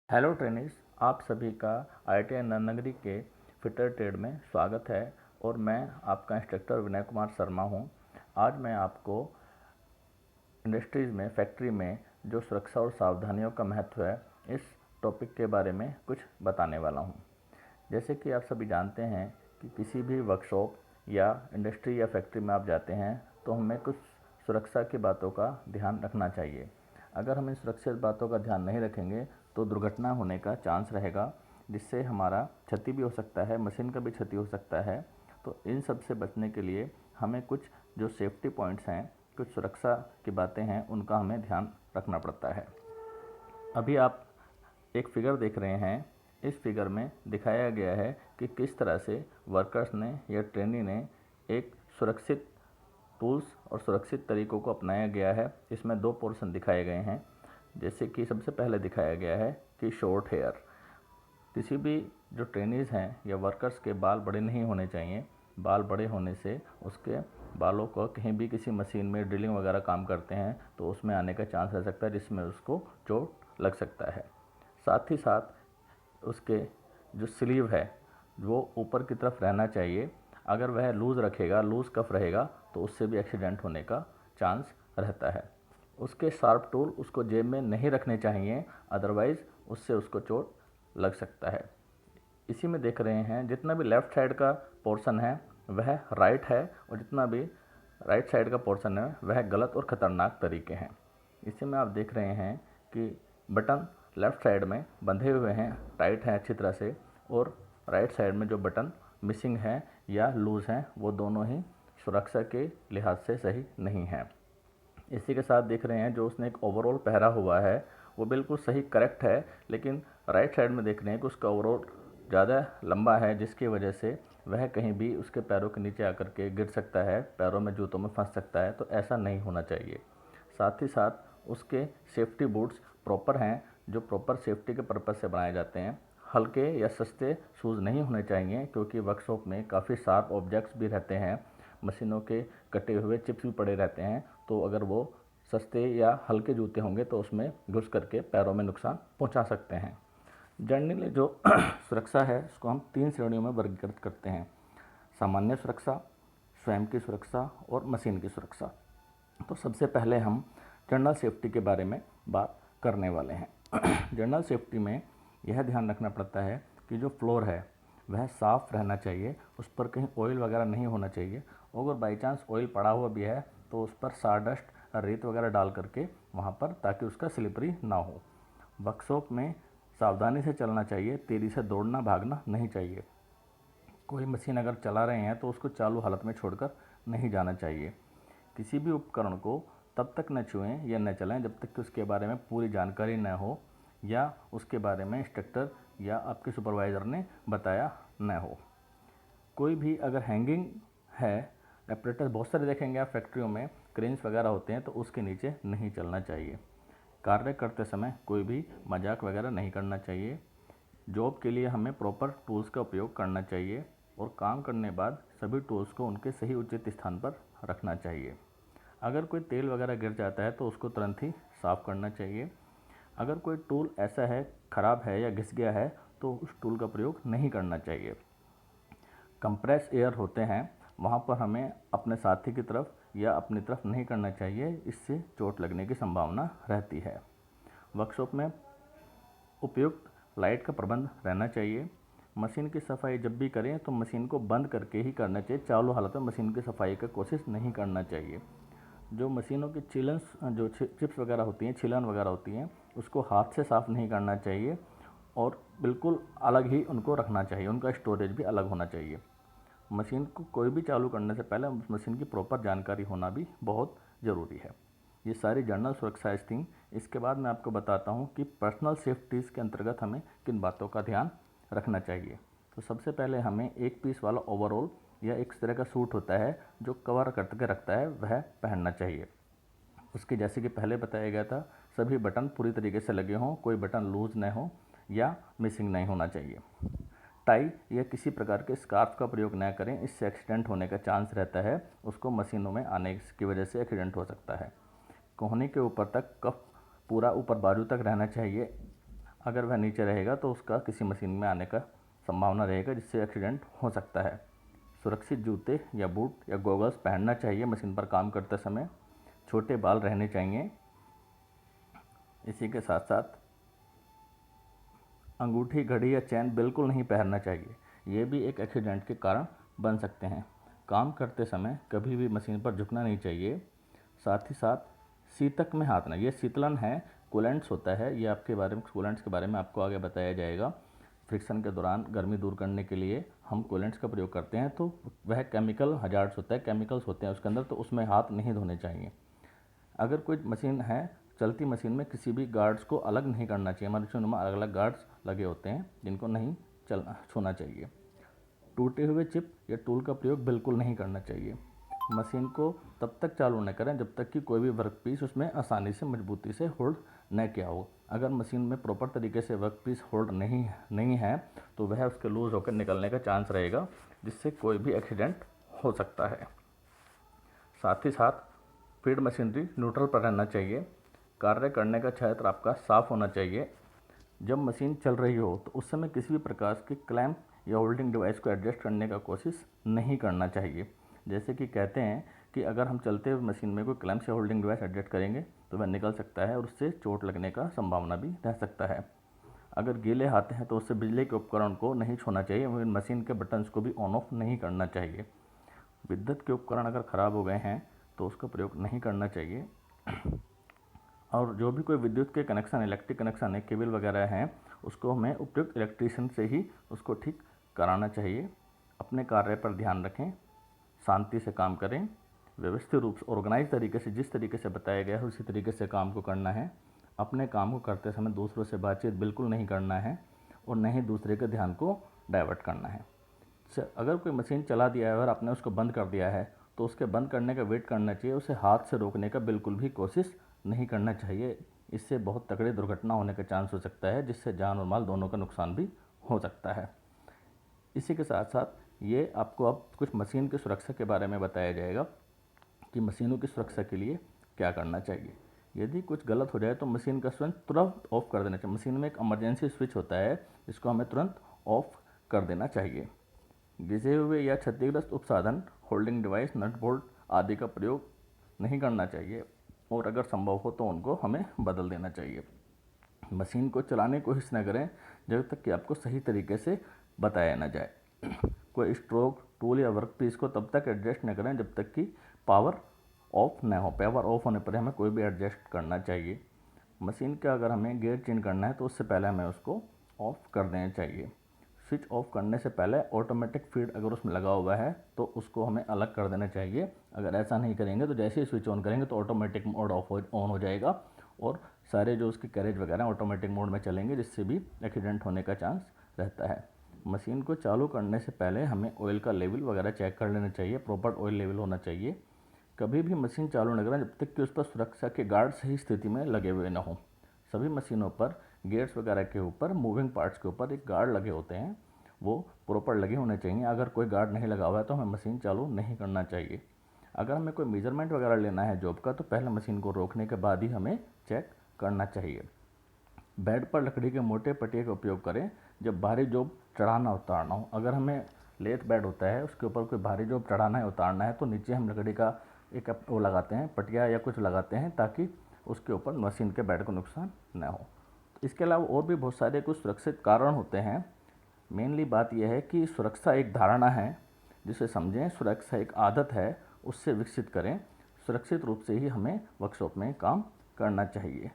Hello trainees, आप सभी का IITI नरनगरी के फिटर ट्रेड में स्वागत है और मैं आपका इंस्ट्रक्टर विनय कुमार शर्मा हूं। आज मैं आपको इंडस्ट्रीज़ में, फैक्ट्री में जो सुरक्षा और सावधानियों का महत्व है, इस टॉपिक के बारे में कुछ बताने वाला हूं। जैसे कि आप सभी जानते हैं कि किसी भी वर्कशॉप या इंडस्ट्री या फैक्ट्री में आप जाते हैं तो हमें कुछ सुरक्षा की बातों का ध्यान रखना चाहिए। अगर हम इन सुरक्षित बातों का ध्यान नहीं रखेंगे तो दुर्घटना होने का चांस रहेगा, जिससे हमारा क्षति भी हो सकता है, मशीन का भी क्षति हो सकता है। तो इन सब से बचने के लिए हमें कुछ जो सेफ्टी पॉइंट्स हैं, कुछ सुरक्षा की बातें हैं, उनका हमें ध्यान रखना पड़ता है। अभी आप एक फिगर देख रहे हैं। इस फिगर में दिखाया गया है कि किस तरह से वर्कर्स ने या ट्रेनी ने एक सुरक्षित टूल्स और सुरक्षित तरीकों को अपनाया गया है। इसमें दो पोर्शन दिखाए गए हैं। जैसे कि सबसे पहले दिखाया गया है कि शॉर्ट हेयर। किसी भी जो ट्रेनीज़ हैं या वर्कर्स के बाल बड़े नहीं होने चाहिए। बाल बड़े होने से उसके बालों को कहीं भी किसी मशीन में ड्रिलिंग वगैरह काम करते हैं तो उसमें आने का चांस रह सकता है, जिसमें उसको चोट लग सकता है। साथ ही साथ उसके जो स्लीव है वो ऊपर की तरफ रहना चाहिए। अगर वह लूज़ रखेगा, लूज़ कफ रहेगा तो उससे भी एक्सीडेंट होने का चांस रहता है। उसके शार्प टूल उसको जेब में नहीं रखने चाहिए, अदरवाइज़ उससे उसको चोट लग सकता है। इसी में देख रहे हैं जितना भी लेफ़्ट साइड का पोर्शन है वह राइट है और जितना भी राइट साइड का पोर्शन है वह गलत और ख़तरनाक तरीके हैं। इसी में आप देख रहे हैं कि बटन लेफ़्ट साइड में बंधे हुए हैं, टाइट हैं अच्छी तरह से, और राइट साइड में जो बटन मिसिंग है या लूज़ हैं वो दोनों ही सुरक्षा के लिहाज से सही नहीं हैं। इसी के साथ देख रहे हैं जो उसने एक ओवरऑल पहना हुआ है वो बिल्कुल सही करेक्ट है, लेकिन राइट साइड में देख रहे हैं कि उसका ओवरऑल ज़्यादा लंबा है, जिसकी वजह से वह कहीं भी उसके पैरों के नीचे आकर के गिर सकता है, पैरों में जूतों में फंस सकता है। तो ऐसा नहीं होना चाहिए। साथ ही साथ उसके सेफ्टी बूट्स प्रॉपर हैं, जो प्रॉपर सेफ्टी के पर्पज़ से बनाए जाते हैं। हल्के या सस्ते शूज़ नहीं होने चाहिए, क्योंकि वर्कशॉप में काफ़ी शार्प ऑब्जेक्ट्स भी रहते हैं, मशीनों के कटे हुए चिप्स भी पड़े रहते हैं। तो अगर वो सस्ते या हल्के जूते होंगे तो उसमें घुस करके पैरों में नुकसान पहुंचा सकते हैं। जनरली जो सुरक्षा है उसको हम 3 श्रेणियों में वर्गीकृत करते हैं: सामान्य सुरक्षा, स्वयं की सुरक्षा और मशीन की सुरक्षा। तो सबसे पहले हम जनरल सेफ्टी के बारे में बात करने वाले हैं। जनरल सेफ्टी में यह ध्यान रखना पड़ता है कि जो फ्लोर है वह साफ़ रहना चाहिए, उस पर कहीं ऑयल वगैरह नहीं होना चाहिए। अगर बाई चांस ऑयल पड़ा हुआ भी है तो उस पर सारडस्ट, रेत वगैरह डाल करके वहाँ पर, ताकि उसका स्लिपरी ना हो। वर्कशॉप में सावधानी से चलना चाहिए, तेज़ी से दौड़ना भागना नहीं चाहिए। कोई मशीन अगर चला रहे हैं तो उसको चालू हालत में छोड़कर नहीं जाना चाहिए। किसी भी उपकरण को तब तक न छुएं या न चलाएं जब तक कि उसके बारे में पूरी जानकारी न हो या उसके बारे में इंस्ट्रक्टर या आपके सुपरवाइज़र ने बताया न हो। कोई भी अगर हैंगिंग है, ऑपरेटर बहुत सारे देखेंगे आप फैक्ट्रियों में, क्रेन्स वगैरह होते हैं, तो उसके नीचे नहीं चलना चाहिए। कार्य करते समय कोई भी मजाक वगैरह नहीं करना चाहिए। जॉब के लिए हमें प्रॉपर टूल्स का उपयोग करना चाहिए और काम करने बाद सभी टूल्स को उनके सही उचित स्थान पर रखना चाहिए। अगर कोई तेल वगैरह गिर जाता है तो उसको तुरंत ही साफ़ करना चाहिए। अगर कोई टूल ऐसा है ख़राब है या घिस गया है तो उस टूल का प्रयोग नहीं करना चाहिए। कंप्रेस एयर होते हैं, वहाँ पर हमें अपने साथी की तरफ या अपनी तरफ नहीं करना चाहिए, इससे चोट लगने की संभावना रहती है। वर्कशॉप में उपयुक्त लाइट का प्रबंध रहना चाहिए। मशीन की सफाई जब भी करें तो मशीन को बंद करके ही करना चाहिए, चालू हालत में मशीन की सफाई की कोशिश नहीं करना चाहिए। जो मशीनों की चिल्स, जो चिप्स वगैरह होती हैं, छिलन वगैरह होती हैं, उसको हाथ से साफ़ नहीं करना चाहिए और बिल्कुल अलग ही उनको रखना चाहिए, उनका स्टोरेज भी अलग होना चाहिए। मशीन को कोई भी चालू करने से पहले उस मशीन की प्रॉपर जानकारी होना भी बहुत ज़रूरी है। ये सारी जनरल सुरक्षा थी। इसके बाद मैं आपको बताता हूँ कि पर्सनल सेफ्टीज़ के अंतर्गत हमें किन बातों का ध्यान रखना चाहिए। तो सबसे पहले हमें एक पीस वाला ओवरऑल या एक तरह का सूट होता है जो कवर करके रखता है, वह पहनना चाहिए। उसके जैसे कि पहले बताया गया था, सभी बटन पूरी तरीके से लगे हों, कोई बटन लूज़ न हो या मिसिंग नहीं होना चाहिए। टाई या किसी प्रकार के स्कार्फ का प्रयोग न करें, इससे एक्सीडेंट होने का चांस रहता है, उसको मशीनों में आने की वजह से एक्सीडेंट हो सकता है। कोहनी के ऊपर तक कफ पूरा ऊपर बाजू तक रहना चाहिए। अगर वह नीचे रहेगा तो उसका किसी मशीन में आने का संभावना रहेगा, जिससे एक्सीडेंट हो सकता है। सुरक्षित जूते या बूट या गॉगल्स पहनना चाहिए मशीन पर काम करते समय। छोटे बाल रहने चाहिए। इसी के साथ साथ अंगूठी, घड़ी या चैन बिल्कुल नहीं पहनना चाहिए, ये भी एक एक्सीडेंट के कारण बन सकते हैं। काम करते समय कभी भी मशीन पर झुकना नहीं चाहिए। साथ ही साथ शीतक में हाथ न, ये शीतलन है, कूलेंट्स होता है, ये आपके बारे में कूलेंट्स के बारे में आपको आगे बताया जाएगा। फ्रिक्शन के दौरान गर्मी दूर करने के लिए हम कूलेंट्स का प्रयोग करते हैं, तो वह केमिकल हजार्ड्स होता है, केमिकल्स होते हैं उसके अंदर, तो उसमें हाथ नहीं धोने चाहिए। अगर कोई मशीन है, चलती मशीन में किसी भी गार्ड्स को अलग नहीं करना चाहिए। हमारी मशीन में अलग अलग गार्ड्स लगे होते हैं जिनको नहीं छूना चाहिए। टूटे हुए चिप या टूल का प्रयोग बिल्कुल नहीं करना चाहिए। मशीन को तब तक चालू न करें जब तक कि कोई भी वर्क पीस उसमें आसानी से मजबूती से होल्ड न किया हो। अगर मशीन में प्रॉपर तरीके से वर्क पीस होल्ड नहीं है तो वह उसके लूज़ होकर निकलने का चांस रहेगा, जिससे कोई भी एक्सीडेंट हो सकता है। साथ ही साथ फीड मशीनरी न्यूट्रल पर रहना चाहिए। कार्य करने का क्षेत्र आपका साफ होना चाहिए। जब मशीन चल रही हो तो उस समय किसी भी प्रकार के क्लैंप या होल्डिंग डिवाइस को एडजस्ट करने का कोशिश नहीं करना चाहिए। जैसे कि कहते हैं कि अगर हम चलते हुए मशीन में कोई क्लैंप या होल्डिंग डिवाइस एडजस्ट करेंगे तो वह निकल सकता है और उससे चोट लगने का संभावना भी रह सकता है। अगर गीले हाथ हैं तो उससे बिजली के उपकरण को नहीं छूना चाहिए। मशीन के बटन्स को भी ऑन ऑफ नहीं करना चाहिए। विद्युत के उपकरण अगर ख़राब हो गए हैं तो उसका प्रयोग नहीं करना चाहिए। और जो भी कोई विद्युत के कनेक्शन, इलेक्ट्रिक कनेक्शन है, केबल वगैरह हैं, उसको हमें उपयुक्त इलेक्ट्रीशियन से ही उसको ठीक कराना चाहिए। अपने कार्य पर ध्यान रखें, शांति से काम करें, व्यवस्थित रूप से ऑर्गेनाइज तरीके से, जिस तरीके से बताया गया है उसी तरीके से काम को करना है। अपने काम को करते समय दूसरों से बातचीत बिल्कुल नहीं करना है और न ही दूसरे के ध्यान को डाइवर्ट करना है। अगर कोई मशीन चला दिया है और आपने उसको बंद कर दिया है तो उसके बंद करने का वेट करना चाहिए। उसे हाथ से रोकने का बिल्कुल भी कोशिश नहीं करना चाहिए। इससे बहुत तगड़ी दुर्घटना होने का चांस हो सकता है, जिससे जान और माल दोनों का नुकसान भी हो सकता है। इसी के साथ साथ ये आपको अब कुछ मशीन की सुरक्षा के बारे में बताया जाएगा कि मशीनों की सुरक्षा के लिए क्या करना चाहिए। यदि कुछ गलत हो जाए तो मशीन का स्विच तुरंत ऑफ कर देना चाहिए। मशीन में एक इमरजेंसी स्विच होता है जिसको हमें तुरंत ऑफ कर देना चाहिए। घिसे हुए या क्षतिग्रस्त उपसाधन, होल्डिंग डिवाइस, नट बोल्ट आदि का प्रयोग नहीं करना चाहिए और अगर संभव हो तो उनको हमें बदल देना चाहिए। मशीन को चलाने की कोशिश न करें जब तक कि आपको सही तरीके से बताया न जाए। कोई स्ट्रोक, टूल या वर्क पीस को तब तक एडजस्ट न करें जब तक कि पावर ऑफ न हो। पावर ऑफ होने पर हमें कोई भी एडजस्ट करना चाहिए। मशीन का अगर हमें गियर चेंज करना है तो उससे पहले हमें उसको ऑफ कर देना चाहिए। स्विच ऑफ करने से पहले ऑटोमेटिक फीड अगर उसमें लगा हुआ है तो उसको हमें अलग कर देना चाहिए। अगर ऐसा नहीं करेंगे तो जैसे ही स्विच ऑन करेंगे तो ऑटोमेटिक मोड ऑन हो जाएगा और सारे जो उसके कैरेज वगैरह ऑटोमेटिक मोड में चलेंगे, जिससे भी एक्सीडेंट होने का चांस रहता है। मशीन को चालू करने से पहले हमें ऑयल का लेवल वगैरह चेक कर लेना चाहिए। प्रॉपर ऑयल लेवल होना चाहिए। कभी भी मशीन चालू न करें जब तक कि उस पर सुरक्षा के गार्ड सही स्थिति में लगे हुए न हों। सभी मशीनों पर गियर्स वगैरह के ऊपर, मूविंग पार्ट्स के ऊपर एक गार्ड लगे होते हैं, वो प्रॉपर लगे होने चाहिए। अगर कोई गार्ड नहीं लगा हुआ है तो हमें मशीन चालू नहीं करना चाहिए। अगर हमें कोई मेजरमेंट वगैरह लेना है जॉब का तो पहले मशीन को रोकने के बाद ही हमें चेक करना चाहिए। बेड पर लकड़ी के मोटे पटिए का उपयोग करें जब भारी जॉब चढ़ाना उतारना हो। अगर हमें लेथ बेड होता है उसके ऊपर कोई भारी जॉब चढ़ाना है, उतारना है, तो नीचे हम लकड़ी का एक वो लगाते हैं, पटिया या कुछ लगाते हैं, ताकि उसके ऊपर मशीन के बेड को नुकसान न हो। इसके अलावा और भी बहुत सारे कुछ सुरक्षित कारण होते हैं। मेनली बात यह है कि सुरक्षा एक धारणा है जिसे समझें, सुरक्षा एक आदत है, उससे विकसित करें। सुरक्षित रूप से ही हमें वर्कशॉप में काम करना चाहिए।